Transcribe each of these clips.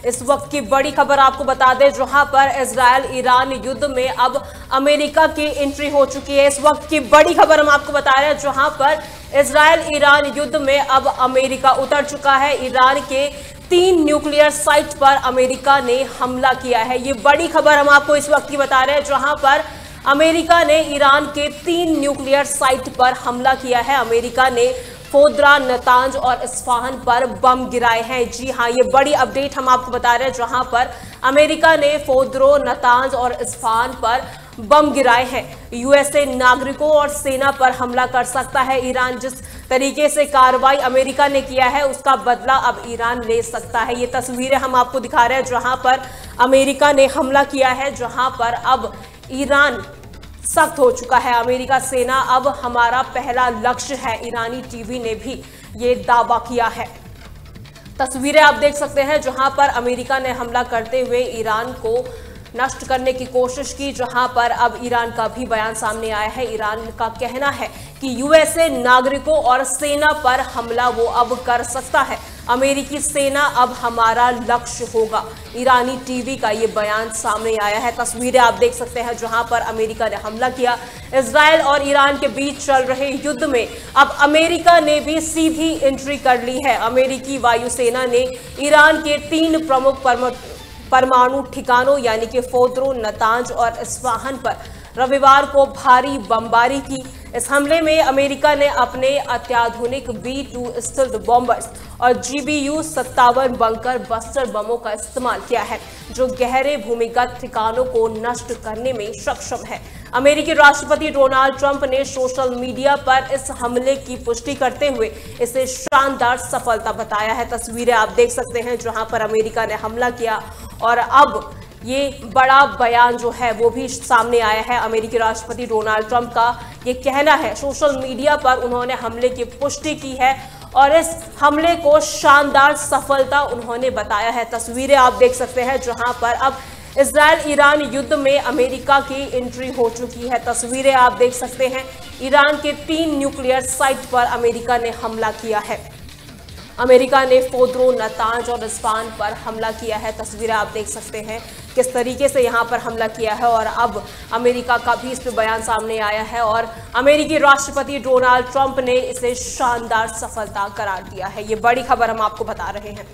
इस वक्त की बड़ी खबर आपको बता दें, जहां पर इजराइल ईरान युद्ध में अब अमेरिका की एंट्री हो चुकी है। इस वक्त की बड़ी खबर हम आपको बता रहे हैं, जहां पर इजराइल ईरान युद्ध में अब अमेरिका उतर चुका है। ईरान के 3 न्यूक्लियर साइट पर अमेरिका ने हमला किया है। ये बड़ी खबर हम आपको इस वक्त की बता रहे हैं, जहां पर अमेरिका ने ईरान के 3 न्यूक्लियर साइट पर हमला किया है। अमेरिका ने फोर्दो, नतांज और इस्फहान पर बम गिराए हैं। जी हां, ये बड़ी अपडेट हम आपको बता रहे हैं, जहां पर अमेरिका ने फोर्दो, नतांज और इस्फहान पर बम गिराए हैं। यूएसए नागरिकों और सेना पर हमला कर सकता है। ईरान जिस तरीके से कार्रवाई अमेरिका ने किया है, उसका बदला अब ईरान ले सकता है। ये तस्वीरें हम आपको दिखा रहे हैं, जहां पर अमेरिका ने हमला किया है, जहां पर अब ईरान सख्त हो चुका है। अमेरिका सेना अब हमारा पहला लक्ष्य है। ईरानी टीवी ने भी ये दावा किया है। तस्वीरें आप देख सकते हैं, जहां पर अमेरिका ने हमला करते हुए ईरान को नष्ट करने की कोशिश की, जहां पर अब ईरान का भी बयान सामने आया है। ईरान का कहना है कि यूएसए नागरिकों और सेना पर हमला वो अब कर सकता है। अमेरिकी सेना अब हमारा लक्ष्य होगा। ईरानी टीवी का ये बयान सामने आया है। तस्वीरें आप देख सकते हैं, जहां पर अमेरिका ने हमला किया। इजराइल और ईरान के बीच चल रहे युद्ध में अब अमेरिका ने भी सीधी एंट्री कर ली है। अमेरिकी वायुसेना ने ईरान के 3 प्रमुख परमाणु ठिकानों यानी कि फोर्दो, नतांज और इस्फहान पर रविवार को भारी बमबारी की। इस हमले में अमेरिका ने अपने अत्याधुनिक B-2 स्टिल्थ बॉम्बर्स और GBU-57 बंकर बस्टर बमों का इस्तेमाल किया है, जो गहरे भूमिगत ठिकानों को नष्ट करने में सक्षम है। अमेरिकी राष्ट्रपति डोनाल्ड ट्रंप ने सोशल मीडिया पर इस हमले की पुष्टि करते हुए इसे शानदार सफलता बताया है। तस्वीरें आप देख सकते हैं, जहां पर अमेरिका ने हमला किया और अब ये बड़ा बयान जो है वो भी सामने आया है। अमेरिकी राष्ट्रपति डोनाल्ड ट्रंप का ये कहना है, सोशल मीडिया पर उन्होंने हमले की पुष्टि की है और इस हमले को शानदार सफलता उन्होंने बताया है। तस्वीरें आप देख सकते हैं, जहां पर अब इजराइल ईरान युद्ध में अमेरिका की एंट्री हो चुकी है। तस्वीरें आप देख सकते हैं, ईरान के 3 न्यूक्लियर साइट पर अमेरिका ने हमला किया है। अमेरिका ने फोर्दो, नतांज और इस्फहान पर हमला किया है। तस्वीरें आप देख सकते हैं किस तरीके से यहां पर हमला किया है और अब अमेरिका का भी इस पर बयान सामने आया है और अमेरिकी राष्ट्रपति डोनाल्ड ट्रंप ने इसे शानदार सफलता करार दिया है। ये बड़ी खबर हम आपको बता रहे हैं।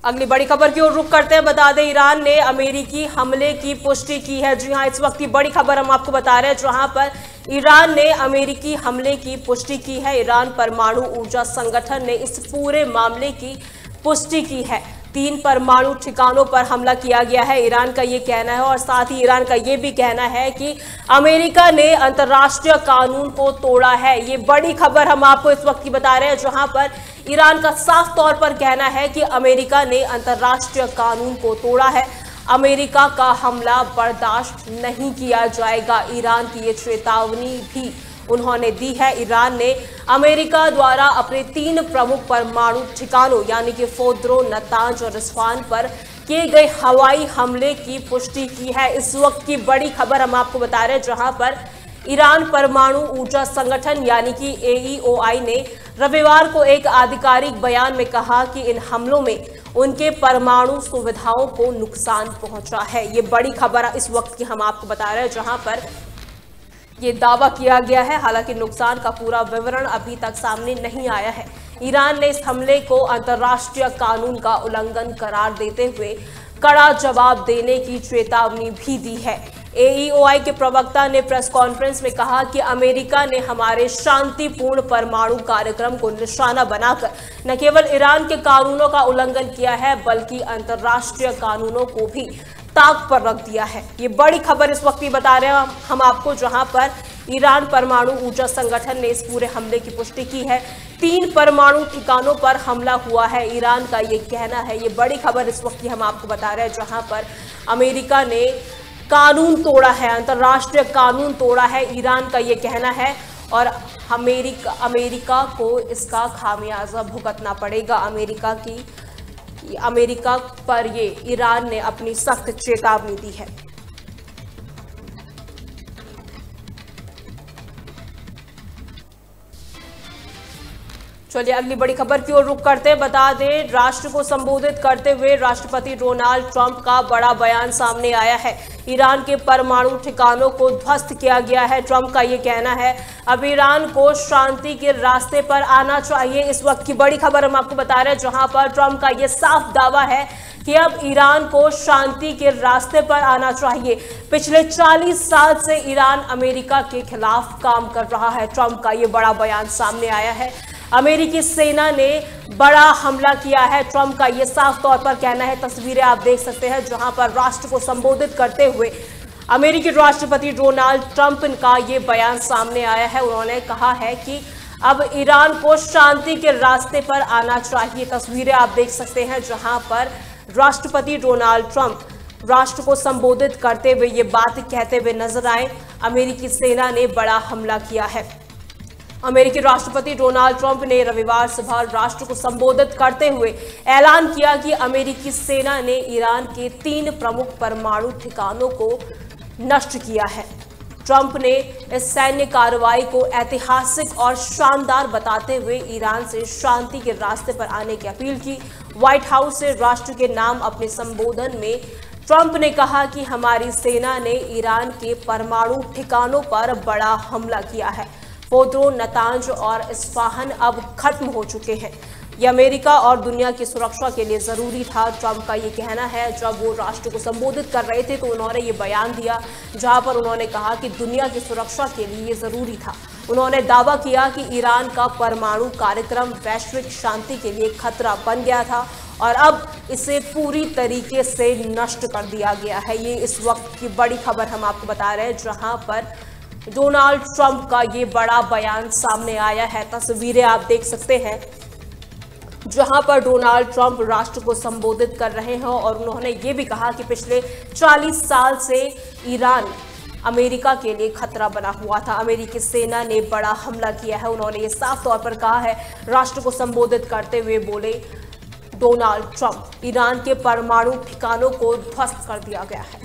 अगली बड़ी खबर की ओर रुख करते हैं। बता दें, ईरान ने अमेरिकी हमले की पुष्टि की है। जी हां, इस वक्त की बड़ी खबर हम आपको बता रहे हैं, जहां पर ईरान ने अमेरिकी हमले की पुष्टि की है। ईरान परमाणु ऊर्जा संगठन ने इस पूरे मामले की पुष्टि की है। 3 परमाणु ठिकानों पर हमला किया गया है, ईरान का ये कहना है। और साथ ही ईरान का ये भी कहना है कि अमेरिका ने अंतर्राष्ट्रीय कानून को तोड़ा है। ये बड़ी खबर हम आपको इस वक्त की बता रहे हैं, जहां पर ईरान का साफ तौर पर कहना है कि अमेरिका ने अंतर्राष्ट्रीय कानून को तोड़ा है। अमेरिका का हमला बर्दाश्त नहीं किया जाएगा। ईरान की ये चेतावनी भी उन्होंने दी है। ईरान ने अमेरिका द्वारा अपने 3 प्रमुख परमाणु ठिकानों यानी कि फोर्दो, नतांज और इस्फहान पर किए गए हवाई हमले की पुष्टि की है। इस वक्त की बड़ी खबर हम आपको बता रहे हैं, जहां पर ईरान परमाणु ऊर्जा संगठन यानी कि AEOI ने रविवार को एक आधिकारिक बयान में कहा कि इन हमलों में उनके परमाणु सुविधाओं को नुकसान पहुंचा है। ये बड़ी खबर इस वक्त की हम आपको बता रहे हैं, जहां पर ये दावा किया गया है। हालांकि नुकसान का पूरा विवरण अभी तक सामने नहीं आया है। ईरान ने इस हमले को अंतर्राष्ट्रीय कानून का उल्लंघन करार देते हुए कड़ा जवाब देने की चेतावनी भी दी है। AEOI के प्रवक्ता ने प्रेस कॉन्फ्रेंस में कहा कि अमेरिका ने हमारे शांतिपूर्ण परमाणु कार्यक्रम को निशाना बनाकर न केवल ईरान के कानूनों का उल्लंघन किया है, बल्कि अंतर्राष्ट्रीय कानूनों को भी ताक पर रख दिया है। ये बड़ी खबर इस वक्त ही बता रहे हैं हम आपको, जहां पर ईरान परमाणु ऊर्जा संगठन ने इस पूरे हमले की पुष्टि की है। 3 परमाणु ठिकानों पर हमला हुआ है, ईरान का ये कहना है। ये बड़ी खबर इस वक्त की हम आपको बता रहे हैं, जहां पर अमेरिका ने कानून तोड़ा है, अंतर्राष्ट्रीय कानून तोड़ा है, ईरान का ये कहना है। और अमेरिका को इसका खामियाजा भुगतना पड़ेगा। अमेरिका पर ये ईरान ने अपनी सख्त चेतावनी दी है। चलिए अगली बड़ी खबर की ओर रुख करते हैं। बता दें, राष्ट्र को संबोधित करते हुए राष्ट्रपति डोनाल्ड ट्रंप का बड़ा बयान सामने आया है। ईरान के परमाणु ठिकानों को ध्वस्त किया गया है। ट्रंप का ये कहना है अब ईरान को शांति के रास्ते पर आना चाहिए। इस वक्त की बड़ी खबर हम आपको बता रहे हैं, जहां पर ट्रंप का ये साफ दावा है कि अब ईरान को शांति के रास्ते पर आना चाहिए। पिछले 40 साल से ईरान अमेरिका के खिलाफ काम कर रहा है। ट्रंप का ये बड़ा बयान सामने आया है। अमेरिकी सेना ने बड़ा हमला किया है। ट्रंप का ये साफ तौर पर कहना है। तस्वीरें आप देख सकते हैं, जहां पर राष्ट्र को संबोधित करते हुए अमेरिकी राष्ट्रपति डोनाल्ड ट्रंप का ये बयान सामने आया है। उन्होंने कहा है कि अब ईरान को शांति के रास्ते पर आना चाहिए। तस्वीरें आप देख सकते हैं, जहां पर राष्ट्रपति डोनाल्ड ट्रंप राष्ट्र को संबोधित करते हुए ये बात कहते हुए नजर आए। अमेरिकी सेना ने बड़ा हमला किया है। अमेरिकी राष्ट्रपति डोनाल्ड ट्रंप ने रविवार सुबह राष्ट्र को संबोधित करते हुए ऐलान किया कि अमेरिकी सेना ने ईरान के 3 प्रमुख परमाणु ठिकानों को नष्ट किया है। ट्रंप ने इस सैन्य कार्रवाई को ऐतिहासिक और शानदार बताते हुए ईरान से शांति के रास्ते पर आने की अपील की। व्हाइट हाउस से राष्ट्र के नाम अपने संबोधन में ट्रंप ने कहा कि हमारी सेना ने ईरान के परमाणु ठिकानों पर बड़ा हमला किया है। फोर्दो, नतांज और इस्फहान अब खत्म हो चुके हैं। यह अमेरिका और दुनिया की सुरक्षा के लिए जरूरी था। ट्रंप का ये कहना है। जब वो राष्ट्र को संबोधित कर रहे थे तो उन्होंने ये बयान दिया, जहां पर उन्होंने कहा कि दुनिया की सुरक्षा के लिए ये जरूरी था। उन्होंने दावा किया कि ईरान का परमाणु कार्यक्रम वैश्विक शांति के लिए खतरा बन गया था और अब इसे पूरी तरीके से नष्ट कर दिया गया है। ये इस वक्त की बड़ी खबर हम आपको बता रहे हैं, जहां पर डोनाल्ड ट्रंप का ये बड़ा बयान सामने आया है। तस्वीरें आप देख सकते हैं, जहां पर डोनाल्ड ट्रंप राष्ट्र को संबोधित कर रहे हैं और उन्होंने ये भी कहा कि पिछले 40 साल से ईरान अमेरिका के लिए खतरा बना हुआ था। अमेरिकी सेना ने बड़ा हमला किया है। उन्होंने ये साफ तौर पर कहा है। राष्ट्र को संबोधित करते हुए बोले डोनाल्ड ट्रंप, ईरान के परमाणु ठिकानों को ध्वस्त कर दिया गया है।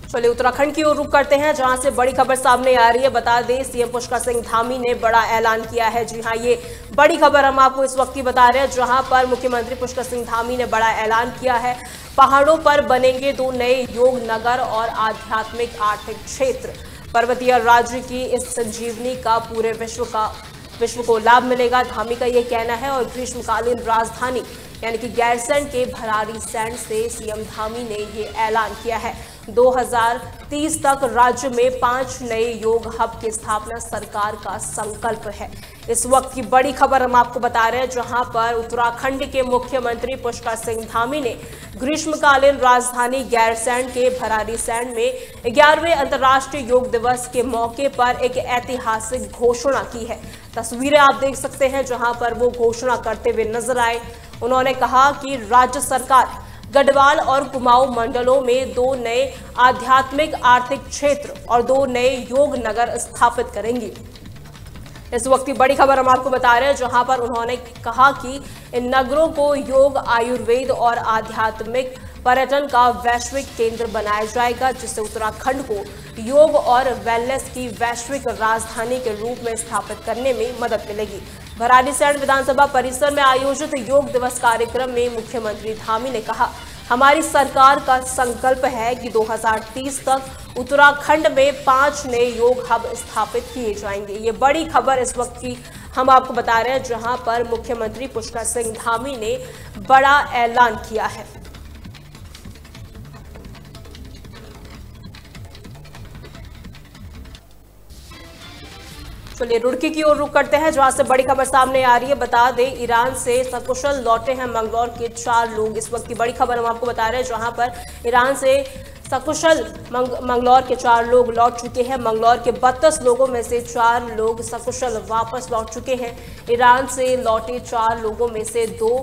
चलिए उत्तराखंड की ओर रुख करते हैं, जहां से बड़ी खबर सामने आ रही है। बता दें, सीएम पुष्कर सिंह धामी ने बड़ा ऐलान किया है। जी हां, ये बड़ी खबर हम आपको इस वक्त की बता रहे हैं, जहां पर मुख्यमंत्री पुष्कर सिंह धामी ने बड़ा ऐलान किया है। पहाड़ों पर बनेंगे 2 नए योग नगर और आध्यात्मिक आर्थिक क्षेत्र। पर्वतीय राज्य की इस संजीवनी का पूरे विश्व को लाभ मिलेगा, धामी का ये कहना है। और ग्रीष्मकालीन राजधानी यानी कि गैरसैंण के भरारी सैंड से सीएम धामी ने ये ऐलान किया है। 2030 तक राज्य में 5 नए योग हब की स्थापना सरकार का संकल्प है। इस वक्त की बड़ी खबर हम आपको बता रहे हैं, जहां पर उत्तराखंड के मुख्यमंत्री पुष्कर सिंह धामी ने ग्रीष्मकालीन राजधानी गैरसैंण के भरारी सैंड में 11वें अंतर्राष्ट्रीय योग दिवस के मौके पर एक ऐतिहासिक घोषणा की है। तस्वीरें आप देख सकते हैं, जहां पर वो घोषणा करते हुए नजर आए। उन्होंने कहा कि राज्य सरकार गढ़वाल और कुमाऊं मंडलों में 2 नए आध्यात्मिक आर्थिक क्षेत्र और 2 नए योग नगर स्थापित करेंगी। इस वक्त की बड़ी खबर हम आपको बता रहे हैं, जहां पर उन्होंने कहा कि इन नगरों को योग, आयुर्वेद और आध्यात्मिक पर्यटन का वैश्विक केंद्र बनाया जाएगा, जिससे उत्तराखंड को योग और वेलनेस की वैश्विक राजधानी के रूप में स्थापित करने में मदद मिलेगी। भरारी सैंड विधानसभा परिसर में आयोजित योग दिवस कार्यक्रम में मुख्यमंत्री धामी ने कहा, हमारी सरकार का संकल्प है कि 2030 तक उत्तराखंड में 5 नए योग हब स्थापित किए जाएंगे। ये बड़ी खबर इस वक्त की हम आपको बता रहे हैं, जहां पर मुख्यमंत्री पुष्कर सिंह धामी ने बड़ा ऐलान किया है। चलिए रुड़की की ओर रुख करते हैं, जहां से बड़ी खबर सामने आ रही है। बता दें, ईरान से सकुशल लौटे हैं मंगलौर के 4 लोग। इस वक्त की बड़ी खबर हम आपको बता रहे हैं, जहां पर ईरान से सकुशल मंगलौर के 4 लोग लौट चुके हैं। मंगलौर के 32 लोगों में से 4 लोग सकुशल वापस लौट चुके हैं। ईरान से लौटे 4 लोगों में से 2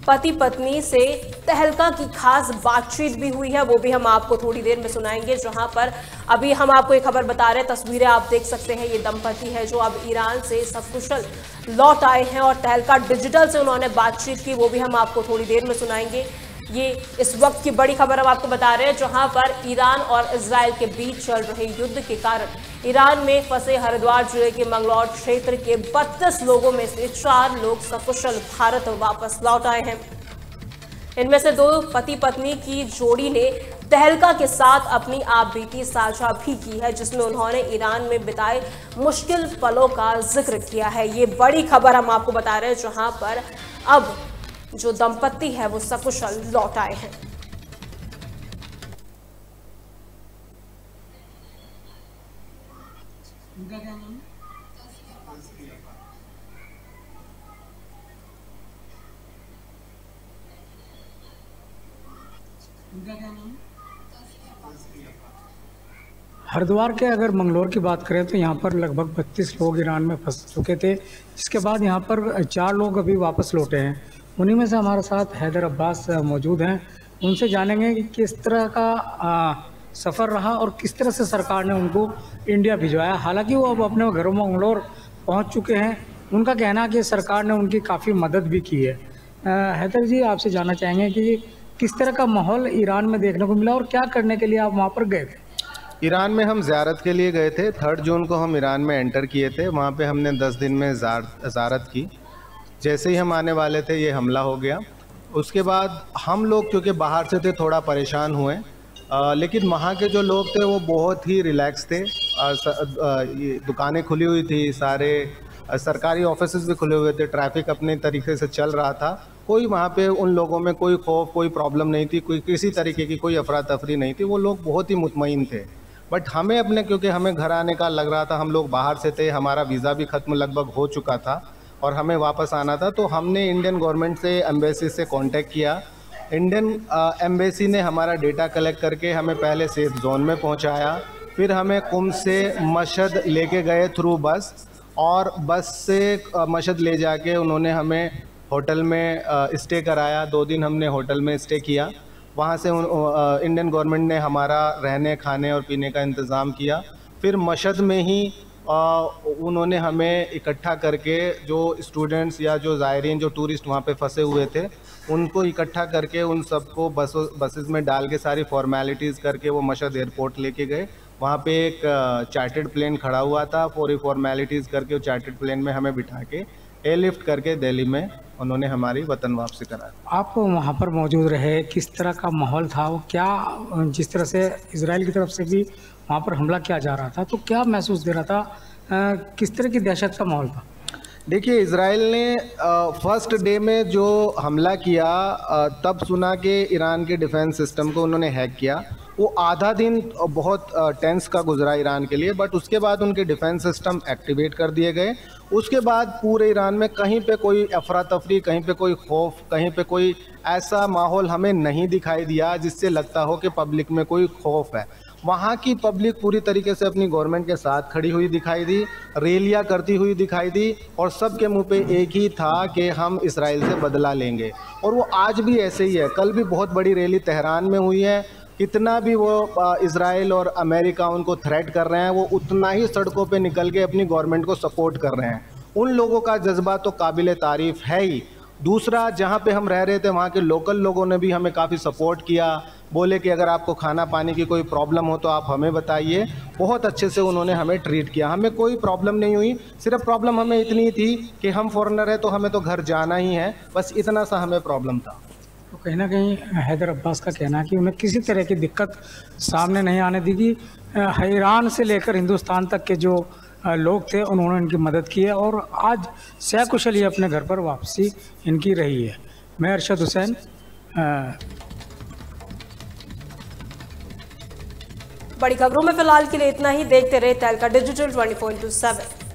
पति पत्नी से तहलका की खास बातचीत भी हुई है, वो भी हम आपको थोड़ी देर में सुनाएंगे। जहां पर अभी हम आपको एक खबर बता रहे हैं, तस्वीरें आप देख सकते हैं। ये दंपति है जो अब ईरान से सकुशल लौट आए हैं और तहलका डिजिटल से उन्होंने बातचीत की, वो भी हम आपको थोड़ी देर में सुनाएंगे। ये इस वक्त की बड़ी खबर हम आपको बता रहे हैं, जहां पर ईरान और इजराइल के बीच चल रहे युद्ध के कारण ईरान में फंसे हरिद्वार जिले के मंगलौर क्षेत्र के 32 लोगों में से 4 लोग सकुशल भारत वापस लौट आए हैं। इनमें से 2 पति पत्नी की जोड़ी ने तहलका के साथ अपनी आपबीती साझा भी की है, जिसमें उन्होंने ईरान में बिताए मुश्किल पलों का जिक्र किया है। ये बड़ी खबर हम आपको बता रहे हैं, जहां पर अब जो दंपत्ति है वो सकुशल लौट आए हैं। उनका क्या नाम है? उनका क्या नाम है? हरिद्वार के अगर मंगलौर की बात करें तो यहाँ पर लगभग 32 लोग ईरान में फंस चुके थे। इसके बाद यहाँ पर 4 लोग अभी वापस लौटे हैं। उन्हीं में से हमारे साथ हैदर अब्बास मौजूद हैं। उनसे जानेंगे कि किस तरह का सफ़र रहा और किस तरह से सरकार ने उनको इंडिया भिजवाया। हालांकि वो अब अपने घरों में मंगलौर पहुँच चुके हैं। उनका कहना है कि सरकार ने उनकी काफ़ी मदद भी की है। हैदर जी, आपसे जानना चाहेंगे कि किस तरह का माहौल ईरान में देखने को मिला और क्या करने के लिए आप वहाँ पर गए थे? ईरान में हम ज़ियारत के लिए गए थे। 3 जून को हम ईरान में एंटर किए थे। वहाँ पे हमने 10 दिन में ज़ियारत की। जैसे ही हम आने वाले थे ये हमला हो गया। उसके बाद हम लोग क्योंकि बाहर से थे थोड़ा परेशान हुए, लेकिन वहाँ के जो लोग थे वो बहुत ही रिलैक्स थे। दुकानें खुली हुई थी, सारे सरकारी ऑफिसेज भी खुले हुए थे, ट्रैफिक अपने तरीके से चल रहा था। कोई वहाँ पे उन लोगों में कोई खौफ, कोई प्रॉब्लम नहीं थी, कोई किसी तरीके की कोई अफरा तफरी नहीं थी। वो लोग बहुत ही मुतमईन थे। बट हमें अपने, क्योंकि हमें घर आने का लग रहा था, हम लोग बाहर से थे, हमारा वीज़ा भी ख़त्म लगभग हो चुका था और हमें वापस आना था, तो हमने इंडियन गवर्नमेंट से, एम्बेसी से कांटेक्ट किया। इंडियन एम्बेसी ने हमारा डेटा कलेक्ट करके हमें पहले सेफ जोन में पहुंचाया, फिर हमें कुम से मशहद लेके गए थ्रू बस, और बस से मशहद ले जाके उन्होंने हमें होटल में स्टे कराया। 2 दिन हमने होटल में स्टे किया। वहाँ से इंडियन गवर्नमेंट ने हमारा रहने, खाने और पीने का इंतज़ाम किया। फिर मशहद में ही उन्होंने हमें इकट्ठा करके जो स्टूडेंट्स या जो ज़ायरीन, जो टूरिस्ट वहाँ पे फंसे हुए थे, उनको इकट्ठा करके उन सबको बसेस में डाल के सारी फॉर्मेलिटीज़ करके वो मशहद एयरपोर्ट लेके गए। वहाँ पे एक चार्टर्ड प्लेन खड़ा हुआ था। पूरी फॉर्मेलिटीज़ करके वो चार्टर्ड प्लेन में हमें बिठा के एयरलिफ्ट करके दिल्ली में उन्होंने हमारी वतन वापसी कराई। आप वहाँ पर मौजूद रहे, किस तरह का माहौल था वो? क्या जिस तरह से इजराइल की तरफ से भी वहाँ पर हमला किया जा रहा था, तो क्या महसूस दे रहा था? किस तरह की दहशत का माहौल था? देखिए, इजराइल ने फर्स्ट डे में जो हमला किया, तब सुना कि ईरान के डिफेंस सिस्टम को उन्होंने हैक किया। वो आधा दिन बहुत टेंस का गुजरा ईरान के लिए, बट उसके बाद उनके डिफेंस सिस्टम एक्टिवेट कर दिए गए। उसके बाद पूरे ईरान में कहीं पे कोई अफरा तफरी, कहीं पे कोई खौफ, कहीं पे कोई ऐसा माहौल हमें नहीं दिखाई दिया जिससे लगता हो कि पब्लिक में कोई खौफ है। वहाँ की पब्लिक पूरी तरीके से अपनी गवर्नमेंट के साथ खड़ी हुई दिखाई दी, रैलियाँ करती हुई दिखाई दी, और सबके मुंह पे एक ही था कि हम इसराइल से बदला लेंगे। और वो आज भी ऐसे ही है। कल भी बहुत बड़ी रैली तेहरान में हुई है। कितना भी वो इसराइल और अमेरिका उनको थ्रेट कर रहे हैं, वो उतना ही सड़कों पे निकल के अपनी गवर्नमेंट को सपोर्ट कर रहे हैं। उन लोगों का जज्बा तो काबिल तारीफ़ है ही। दूसरा, जहाँ पे हम रह रहे थे वहाँ के लोकल लोगों ने भी हमें काफ़ी सपोर्ट किया। बोले कि अगर आपको खाना पानी की कोई प्रॉब्लम हो तो आप हमें बताइए। बहुत अच्छे से उन्होंने हमें ट्रीट किया। हमें कोई प्रॉब्लम नहीं हुई। सिर्फ प्रॉब्लम हमें इतनी थी कि हम फॉरेनर हैं तो हमें तो घर जाना ही है, बस इतना सा हमें प्रॉब्लम था। तो कहीं ना कहीं हैदर अब्बास का कहना है कि उन्हें किसी तरह की दिक्कत सामने नहीं आने दी गई। ईरान से लेकर हिंदुस्तान तक के जो लोग थे उन्होंने इनकी मदद की है, और आज सकुशल ही अपने घर पर वापसी इनकी रही है। मैं अरशद हुसैन। बड़ी खबरों में फिलहाल के लिए इतना ही। देखते रहे तहलका डिजिटल 24/7।